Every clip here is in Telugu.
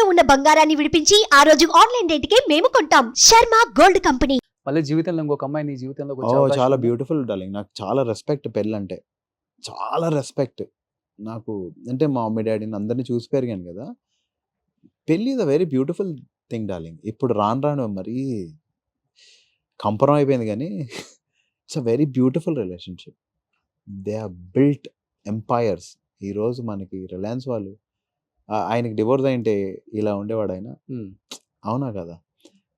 ఇంట్లో ఉన్న బంగారాన్ని విడిపించి ఆ రోజు ఆన్లైన్ రేటుకే మేము కొంటాం. Sharma gold company. మళ్ళీ జీవితంలో ఇంకొక అమ్మాయి నీ జీవితంలోకి వచ్చే ఓహ్! అవకాశం చాలా ఉందా? Beautiful darling. నాకు చాలా రెస్పెక్ట్ పెళ్ళంటే. చాలా రెస్పెక్ట్. నాకు అంటే మా మమ్మీ, డ్యాడీని అందరిని చూసి పెరిగాను గదా! పెళ్లి is a very beautiful thing darling. ఇప్పుడు రాను రాను మరీ కంపరం అయిపోయింది గానీ it's a very beautiful relationship. They have built empires. ఈరోజు మనకి రిలయన్స్ వాళ్ళు ఆయనకి డివోర్స్ అయ్యుంటే ఇలా ఉండేవాడాయన. హ్మ్. అవునా కదా!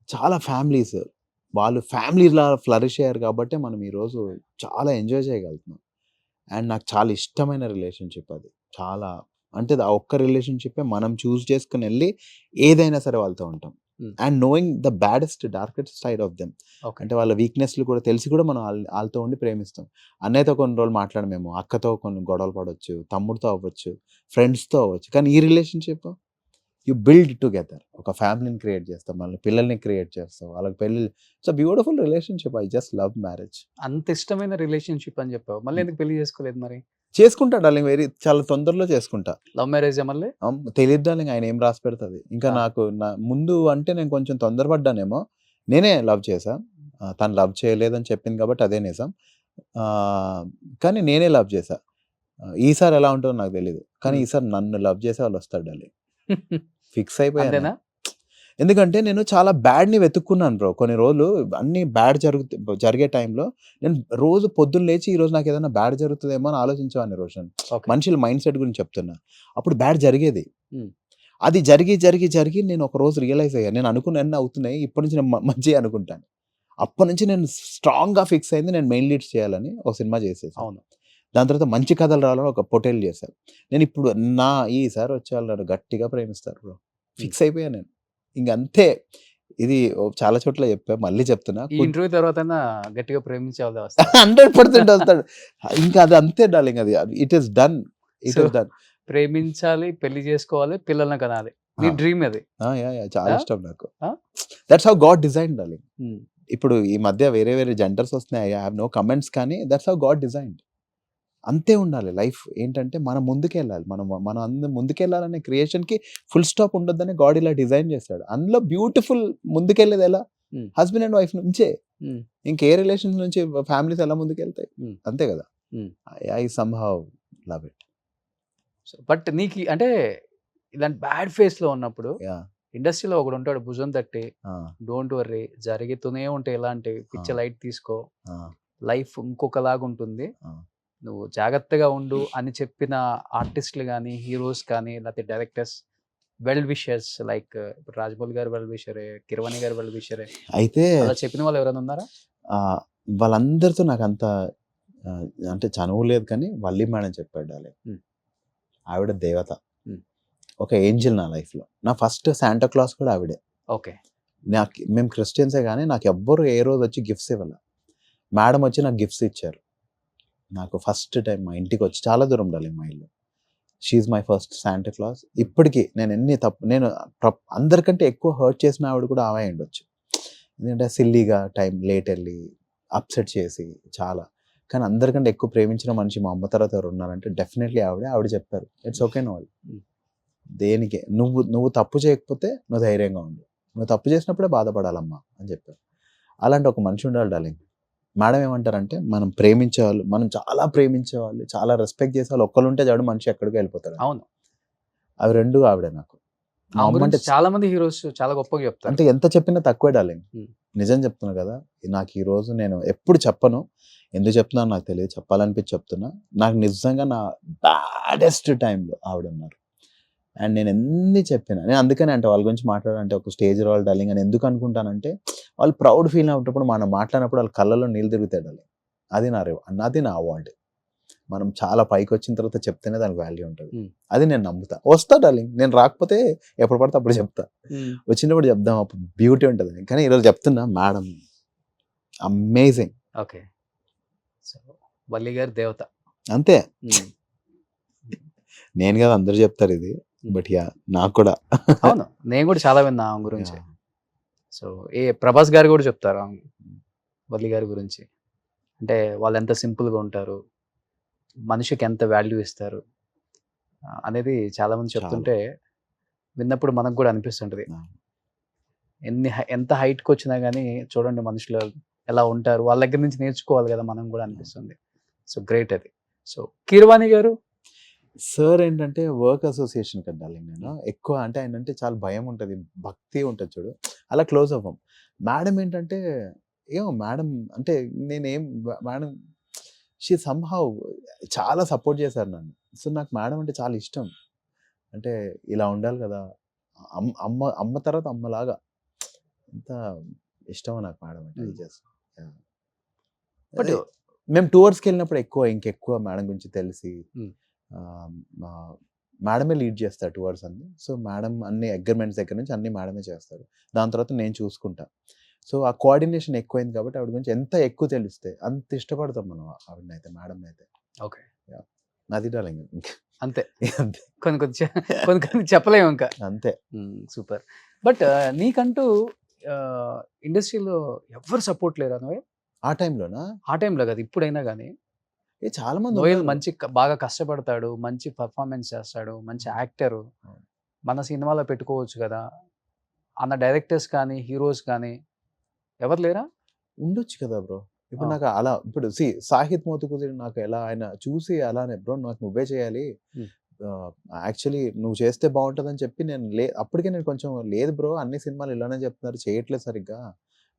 చాలా ఫ్యామిలీస్ వాళ్ళు ఫ్యామిలీలా ఫ్లరిష్ అయ్యారు కాబట్టే మనం ఈరోజు చాలా ఎంజాయ్ చేయగలుగుతున్నాం. అండ్ నాకు చాలా ఇష్టమైన రిలేషన్‌షిప్ అది. చాలా అంటే ఆ ఒక్క రిలేషన్‌షిప్పే మనం చూజ్ చేసుకొని ఎళ్లి ఏదైనా సరే వాళ్ళతో ఉంటాం. హ్మ్. And knowing the baddest, darkest side of them. Okay. అంటే వాళ్ళ వీక్‌నెస్‌లు కూడా తెలిసి కూడా మనం ఆళ్ళతో ఉండి ప్రేమిస్తాం. అన్నయ్యతో కొన్ని రోజులు మాట్లాడమేమో, అక్కతో కొన్ని గొడవలు పడొచ్చు, తమ్ముడితో అవ్వచ్చు, ఫ్రెండ్స్‌తో అవ్వచ్చు. కానీ ఈ రిలేషన్‌షిప్ యూ బిల్డ్ టుగెదర్. ఒక ఫ్యామిలీని క్రియేట్ చేస్తాం. మళ్ళీ పిల్లల్ని క్రియేట్ చేస్తాం. వాళ్ళకి పెళ్లి it's a beautiful relationship. I just love marriage. అంత ఇష్టమైన రిలేషన్‌షిప్ అని చెప్పావు. మళ్ళీ ఎందుకు పెళ్లి చేసుకోలేదు మరి? చేసుకుంటా డార్లింగ్. చాలా తొందరలో చేసుకుంటా. లవ్ మ్యారేజా మళ్ళీ? తెలీదు డార్లింగ్ ఆయన ఏం రాసి పెడతది. ఇంకా ఆ! నాకు ముందు అంటే నేను కొంచెం తొందరపడ్డానేమో. నేనే లవ్ చేశా. తను లవ్ చేయలేదని చెప్పింది కాబట్టి అదే నిజం. కానీ నేనే లవ్ చేశా. ఈసారి ఎలా ఉంటదో నాకు తెలీదు. కానీ హ్మ్. ఈసారి నన్ను లవ్ చేసే వాళ్ళు వస్తారు డార్లింగ్. ఫిక్స్ అయిపోయా అంతేనా? నేను. ఎందుకంటే నేను చాలా బ్యాడ్‌ని వెతుక్కున్నాను బ్రో. కొన్ని రోజులు అన్నీ బ్యాడ్ జరిగే టైంలో నేను రోజు పొద్దున్న లేచి ఈరోజు నాకేదైనా బ్యాడ్ జరుగుతదేమో అని ఆలోచించేవాడిని రోషన్. ఓకే. మనుషుల మైండ్ సెట్ గురించి చెప్తున్నా. అప్పుడు బ్యాడ్ జరిగేది. హ్మ్. అది జరిగి నేను ఒక రోజు రియలైజ్ అయ్యా. నేను అనుకున్నయన్నీ అవుతున్నాయి. ఇప్పటి నుంచి నేను మంచియే అనుకుంటాను. అప్పటినుంచి నేను స్ట్రాంగ్‌గా ఫిక్స్ అయింది నేను మెయిన్ లీడ్స్ చేయాలని ఒక సినిమా చేసేసా. అవును. దాని తర్వాత మంచి కథలు రావాలని ఒక పొటేల్ చేశా. నేనిప్పుడు ఈసారి వచ్చే వాళ్ళు నన్ను గట్టిగా ప్రేమిస్తారు బ్రో. హ్మ్. ఫిక్స్ అయిపోయా నేను. ఇంక అంతే. ఇది చాలా చోట్ల చెప్పా. మళ్ళీ చెప్తున్నా. ఈ ఇంటర్వ్యూ తర్వాతైనా గట్టిగా ప్రేమించే వాళ్ళే వస్తారు. 100% వస్తాడు. ఇంకా అది అంతే డార్లింగ్ అది. It is done. It so, is done. ప్రేమించాలి, పెళ్లి చేసుకోవాలి, పిల్లల్ని కనాలి. నీ ఆ! డ్రీమ్ అది. యాహ్! చాలా ఆ? ఇష్టం నాకు. ఆ? That's how God designed darling. హ్మ్. ఇప్పుడు ఈ మధ్య వేరే జెండర్స్ వస్తున్నాయి. ఐ హావ్ నో కమెంట్స్ కానీ దట్స్ హౌ గాడ్ డిజైన్డ్. అంతే ఉండాలి లైఫ్. ఏంటంటే మనం ముందుకెళ్ళాలి. మనం అందరం ముందుకెళ్ళాలనే క్రియేషన్‌కి ఫుల్ స్టాప్ ఉండొద్దని గాడ్ ఇలా డిజైన్ చేశాడు. అందులో బ్యూటిఫుల్ ముందుకెళ్ళేది ఎలా? హ్మ్. హస్బెండ్ అండ్ వైఫ్ నుంచే. హ్మ్. ఇంకే రిలేషన్స్ నుంచి ఫ్యామిలీస్ ఎలా ముందుకెళ్తాయి? హ్మ్. అంతే కదా! హ్మ్. I somehow love it. So, but నీకి అంటే ఇలాంటి బ్యాడ్ ఫేస్‌లో ఉన్నప్పుడు యాహ్! ఇండస్ట్రీలో ఒకడుంటాడు భుజం తట్టి, ఆ! డోంట్ వర్రీ జరుగుతూనే ఉంటాయి ఇలాంటివి. ఆ! పిచ్చి లైట్ తీసుకో. ఆ! లైఫ్ ఇంకొకలాగుంటుంది. ఆ! నువ్వు జాగ్రత్తగా ఉండు అని చెప్పిన ఆర్టిస్ట్‌లు గాని, హీరోస్ కానీ, లేకపోతే డైరెక్టర్స్ వెల్ విషర్స్ లైక్ ఇప్పుడు 'రాజమౌళి' గారు వెల్ విషరే, 'కిరవాణి' గారు వెల్ విషరే. అయితే అలా చెప్పిన వాళ్ళు ఎవరైనా ఉన్నారా? ఆహ్, వాళ్ళందరితో నాకంత ఆహ్, అంటే చనువు లేదు కానీ వల్లి మేడం చెప్పాడు డార్లింగ్. హ్మ్. ఆవిడ దేవత. హ్మ్. ఒక ఏంజెల్ నా లైఫ్‌లో. నా ఫస్ట్ శాంటా క్లాస్ కూడా ఆవిడే. ఓకే. మేము క్రిస్టియన్సే గానీ నాకెవ్వరు ఏ రోజొచ్చి గిఫ్ట్స్ ఇవ్వల. మేడం వచ్చి నాకు గిఫ్ట్స్ ఇచ్చారు. నాకు ఫస్ట్ టైమ్ మా ఇంటికొచ్చి చాలా దూరం డార్లింగ్ మా ఇల్లు. She is my first Santa Claus. ఇప్పటికి నేను అందరికంటే ఎక్కువ హర్ట్ చేసిన ఆవిడ కూడా ఆమె అయ్యుండొచ్చు. ఎందుకంటే సిల్లీగా లేట్ ఎళ్లి అప్‌సెట్ చేసి చాలా. కానీ అందరికంటే ఎక్కువ ప్రేమించిన మనిషి మా అమ్మ తర్వాత ఎవరున్నారంటే డెఫినైట్‌లీ ఆవిడే. ఆవిడ చెప్పారు. It's okay Noel. హ్మ్. దేనికి నువ్వు తప్పు చేయకపోతే నువ్వు ధైర్యంగా ఉండు. నువ్వు తప్పు చేసినప్పుడే బాధపడాలమ్మా అని చెప్పారు. అలాంటి ఒక మనిషి ఉండాలి డార్లింగ్. మేడం ఏమంటారంటే మనం చాలా ప్రేమించేవాళ్ళు, చాలా రెస్పెక్ట్ చేసేవాళ్ళు ఒక్కళ్ళుంటే చాలు మనిషి ఎక్కడికో వెళ్ళిపోతాడని. అవును. అవి 2 ఆవిడే నాకు. మా ఆమె అమ్మ గురించి అంటే చాలా మంది హీరోస్ చాలా గొప్పగా చెప్తారు. అంటే ఎంత చెప్పినా తక్కువే డార్లింగ్. హ్మ్. నిజం చెప్తున్నా కదా! నాకు ఈరోజు నేను ఎప్పుడు చెప్పను. ఎందుకు చెప్తున్నానో నాకు తెలీదు. చెప్పాలనిపించి చెప్తున్నా. నాకు నిజంగా నా బ్యాడెస్ట్ టైమ్‌లో ఆవిడున్నారు. అండ్ నేను ఎన్ని చెప్పినా నేను అందుకనే అంట వాళ్ళ గురించి మాట్లాడాలంటే ఒక స్టేజ్ రావాలి డార్లింగ్ అని ఎందుకు అనుకుంటానంటే వాళ్ళు ప్రౌడ్ ఫీల్ అవ్వటప్పుడు మనం మాట్లాడినప్పుడు వాళ్ళ కళ్ళలో నీళ్ళు తిరుగుతాయి డార్లింగ్. అది నా అవార్డ్. మనం చాలా పైకొచ్చిన తర్వాత చెప్తేనే దానికి వాల్యూ ఉంటది. హ్మ్. అది నేను నమ్ముతా. వస్తా డార్లింగ్. నేను రాకపోతే ఎప్పుడు పడితే అప్పుడు చెప్తా. హ్మ్. వచ్చినప్పుడు వచ్చినప్పుడు చెప్దాం అప్పుడు బ్యూటీ ఉంటదని. కానీ ఈరోజు చెప్తున్నా madam amazing. Okay. So, Valli గారి దేవత. అంతే. హ్మ్. నేను కాదు అందరూ చెప్తారు ఇది. హ్మ్. But yeah! నాకు కూడా. అవును. నేను కూడా చాలా విన్నా ఆమె గురించి. యాహ్! సో, ప్రభాస్ గారు కూడా చెప్తారు ఆమె వల్లి గారి గురించి. అంటే వాళ్ళెంత సింపుల్‌గా ఉంటారు. మనిషికి ఎంత వాల్యూ ఇస్తారు. అనేది చాలా మంది చాలా. చెప్తుంటే విన్నప్పుడు మనకు కూడా అనిపిస్తుంటది. ఆ. ఎంత హైట్కి వచ్చినా కానీ చూడండి మనుషులు ఎలా ఉంటారు, వాళ్ళ దగ్గర నుంచి నేర్చుకోవాలి కదా మనం కూడా అనిపిస్తుంది. సో గ్రేట్ అది. సో కీరవాణి గారు సార్ ఏంటంటే వర్క్ అసోసియేషన్ కట్టాలి నేను ఎక్కువ, అంటే ఆయన అంటే చాలా భయం ఉంటుంది, భక్తి ఉంటుంది చూడు, అలా క్లోజ్ అవ్వం. మేడం ఏంటంటే ఏమో మేడం అంటే నేనేం మేడం షీ సంహౌ చాలా సపోర్ట్ చేశారు నన్ను. సో నాకు మేడం అంటే చాలా ఇష్టం. అంటే ఇలా ఉండాలి కదా, అమ్మ అమ్మ తర్వాత అమ్మలాగా ఎంత ఇష్టమో నాకు మేడం అంటే. Hmm. జస్ట్ బట్ మేము టూర్స్కి వెళ్ళినప్పుడు ఇంకెక్కువ మేడం గురించి తెలిసి Hmm. మేడమే లీడ్ చేస్తారు టూర్స్ అన్ని. సో మేడం అన్ని అగ్రిమెంట్స్ దగ్గర నుంచి అన్ని మేడమే చేస్తారు. దాని తర్వాత నేను చూసుకుంటా. సో ఆ కోఆర్డినేషన్ ఎక్కువైంది కాబట్టి ఆవిడ గురించి ఎంత ఎక్కువ తెలిస్తే అంత ఇష్టపడతాం మనం ఆవిడనైతే, మేడం అయితే. ఓకే నాది డార్లింగ్ అంతే, అంతే కొన్ని చెప్పలేము ఇంకా. అంతే. సూపర్. బట్ నీకంటూ ఇండస్ట్రీలో ఎవరు సపోర్ట్ లేరా నువ్వే ఆ టైంలోనా ఆ టైంలో కదా, ఇప్పుడైనా కానీ? చాలా మంది నోయల్ ఉన్నారు. మంచి బాగా కష్టపడతాడు, మంచి పర్ఫార్మెన్స్ చేస్తాడు, మంచి యాక్టరు, అవును. మన సినిమాలో పెట్టుకోవచ్చు కదా అన్న డైరెక్టర్స్ కానీ హీరోస్ కానీ ఎవరు లేరా? ఉండొచ్చు కదా బ్రో. ఇప్పుడు ఆ. నాకు అలా ఇప్పుడు సాహిత్ మోతుకుదిరి నాకు ఎలా ఆయన చూసి అలానే బ్రో నాకు నువ్వే చేయాలి, Hmm. యాక్చువల్లీ నువ్వు చేస్తే బాగుంటుందని చెప్పి నేను అప్పటికే నేను కొంచెం లేదు బ్రో అన్ని సినిమాలు ఇలానే చెప్తున్నారు, చేయట్లేదు సరిగ్గా,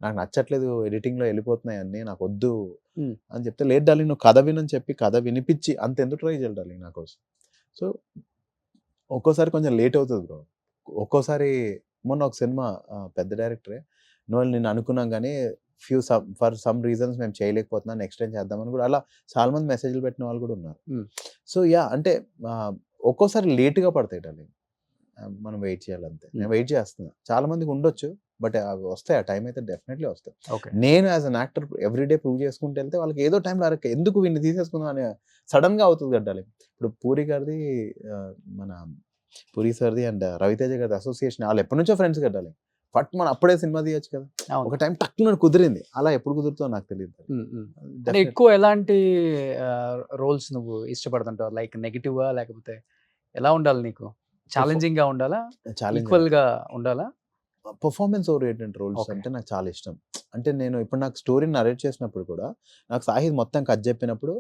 నాకు నచ్చట్లేదు, ఎడిటింగ్లో వెళ్ళిపోతున్నాయి అన్నీ, నాకు వద్దు Hmm. అని చెప్తే, లేదు డార్లింగ్ నువ్వు కథ వినని చెప్పి కథ వినిపించి అంత ఎందుకు ట్రై చేయాలి డార్లింగ్ నా కోసం. సో ఒక్కోసారి కొంచెం లేట్ అవుతుంది బ్రో. ఒక్కోసారి మొన్న ఒక సినిమా పెద్ద డైరెక్టరే, నువ్వు నేను అనుకున్నాం కానీ ఫర్ సమ్ రీజన్స్ మేము చేయలేకపోతున్నాం, నెక్స్ట్ టైం చేద్దామని కూడా అలా చాలా మంది మెసేజ్లు పెట్టిన వాళ్ళు కూడా ఉన్నారు. సో అంటే ఒక్కోసారి లేట్గా పడతాయి డార్లింగ్, మనం వెయిట్ చేయాలంతే. నేను వెయిట్ చేస్తున్నా, చాలా మందికి ఉండొచ్చు బట్ అవి వస్తాయి, ఆ టైం అయితే డెఫినెట్లీ వస్తాయి. ఓకే నేను as an actor everyday prove చేసుకుంటూ వెళ్తే వాళ్ళకి ఏదో టైంలో అరక ఎందుకు వీడిని తీసేసుకుందాం అని సడన్గా అవుతుంది కట్టాలి. ఇప్పుడు పూరి గారిది మన పూరి సార్ది అండ్ రవితేజ గారి అసోసియేషన్, వాళ్ళు ఎప్పటి నుంచో ఫ్రెండ్స్ కట్టాలి, బట్ మనం అప్పుడే సినిమా తీయచ్చు కదా, అవును. ఒక టైం టక్కున కుదిరింది, అలా ఎప్పుడు కుదురుతుందో నాకు తెలియదు. అంటే ఎక్కువ ఎలాంటి రోల్స్ నువ్వు ఇష్టపడుతుంటావు? లైక్ నెగిటివా లేకపోతే ఎలా ఉండాలి నీకు? ఛాలెంజింగ్ గా ఉండాలా, ఈక్వల్ గా ఉండాలా? Performance oriented roles Okay. అంటే నాకు చాలా ఇష్టం. అంటే నేను ఇప్పుడు నాకు స్టోరీని నరేట్ చేసినప్పుడు కూడా నాకు సాహిద్ మొత్తం కథ చెప్పినప్పుడు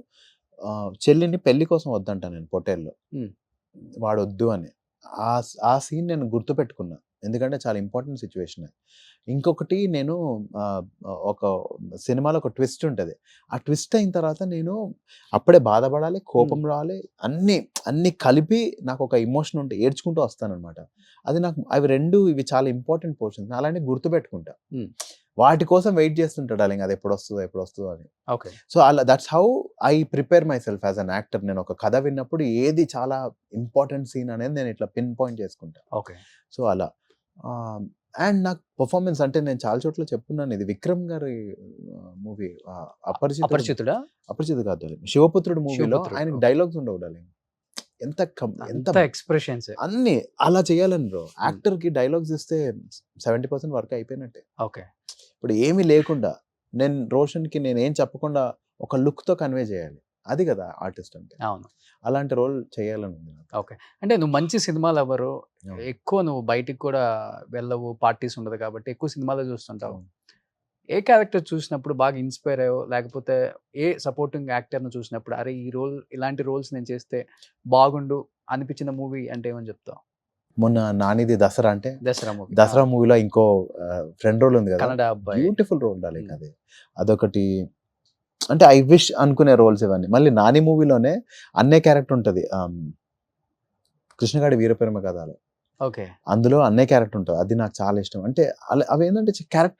చెల్లిని పెళ్లి కోసం వద్దంటా నేను పొటేల్లో, Hmm. వాడు వద్దు అని. ఆ సీన్ నేను గుర్తుపెట్టుకున్నా, ఎందుకంటే చాలా ఇంపార్టెంట్ సిచ్యువేషన్. ఇంకొకటి నేను ఒక సినిమాలో ఒక ట్విస్ట్ ఉంటుంది, ఆ ట్విస్ట్ అయిన తర్వాత నేను అప్పుడే బాధపడాలి, కోపం రావాలి, అన్ని కలిపి నాకు ఒక ఎమోషన్ ఉంటే ఏడ్చుకుంటూ వస్తానన్నమాట. అది నాకు ఇవి చాలా ఇంపార్టెంట్ పోర్షన్స్, అలాంటి గుర్తుపెట్టుకుంటా. Hmm. వాటి కోసం వెయిట్ చేస్తుంటాడు అలాగే, అది ఎప్పుడు వస్తుందో అని. ఓకే సో అలా that's how I prepare my self as an actor. నేను ఒక కథ విన్నప్పుడు ఏది చాలా ఇంపార్టెంట్ సీన్ అనేది నేను ఇట్లా పిన్ పాయింట్ చేసుకుంటా. ఓకే సో అలా అండ్ నాకు పర్ఫార్మెన్స్ అంటే నేను చాలా చోట్ల చెప్పున్నాను, ఇది విక్రమ్ గారి మూవీ అపరిచితుడా? అపరిచిత కాదు, శివపుత్రుడు మూవీలో శివపుత్రుడు, ఆయనకి okay. డైలాగ్స్ ఉండవు డార్లింగ్, ఎంత ఎంత ఎక్స్ప్రెషన్స్. అన్ని అలా చేయాలని బ్రో. యాక్టర్ కి డైలాగ్స్ ఇస్తే 70% వర్క్ అయిపోయినట్టే. ఓకే ఇప్పుడు ఏమీ లేకుండా నేను రోషన్కి నేను ఏం చెప్పకుండా ఒక లుక్తో కన్వే చేయాలి, అది కదా ఆర్టిస్ట్ అంటే. అవును. అలాంటి రోల్ చేయాలని ఉంది నాకు. ఓకే. అంటే నువ్వు మంచి సినిమాలు ఎవరు, అవును. ఎక్కువ నువ్వు బయటికి కూడా వెళ్ళవు, పార్టీస్ ఉండదు కాబట్టి ఎక్కువ సినిమాలో చూస్తుంటావు. అవును. ఏ క్యారెక్టర్ చూసినప్పుడు బాగా ఇన్స్పైర్ అయ్యావు, లేకపోతే ఏ సపోర్టింగ్ యాక్టర్ను చూసినప్పుడు అరే ఇలాంటి రోల్స్ నేను చేస్తే బాగుండు అనిపించిన మూవీ అంటే ఏమని చెప్తావు? మొన్న నానిది దసరా అంటే, దసరా మూవీ. దసరా మూవీలో ఇంకో ఫ్రెండ్ రోల్ ఉంది కదా, కన్నడ అబ్బాయి. బ్యూటిఫుల్ రోల్ ఉండాలి అది. అదొకటి అంటే ఐ విష్ అనుకునే రోల్స్ ఇవన్నీ. మళ్ళీ నాని మూవీలోనే అన్నే క్యారెక్టర్ ఉంటుంది, కృష్ణగాడి వీరప్రేమ కథలో, ఓకే. అందులో అన్నే క్యారెక్టర్ ఉంటుంది, అది నాకు చాలా ఇష్టం. అంటే అవి ఏంటంటే క్యారెక్టర్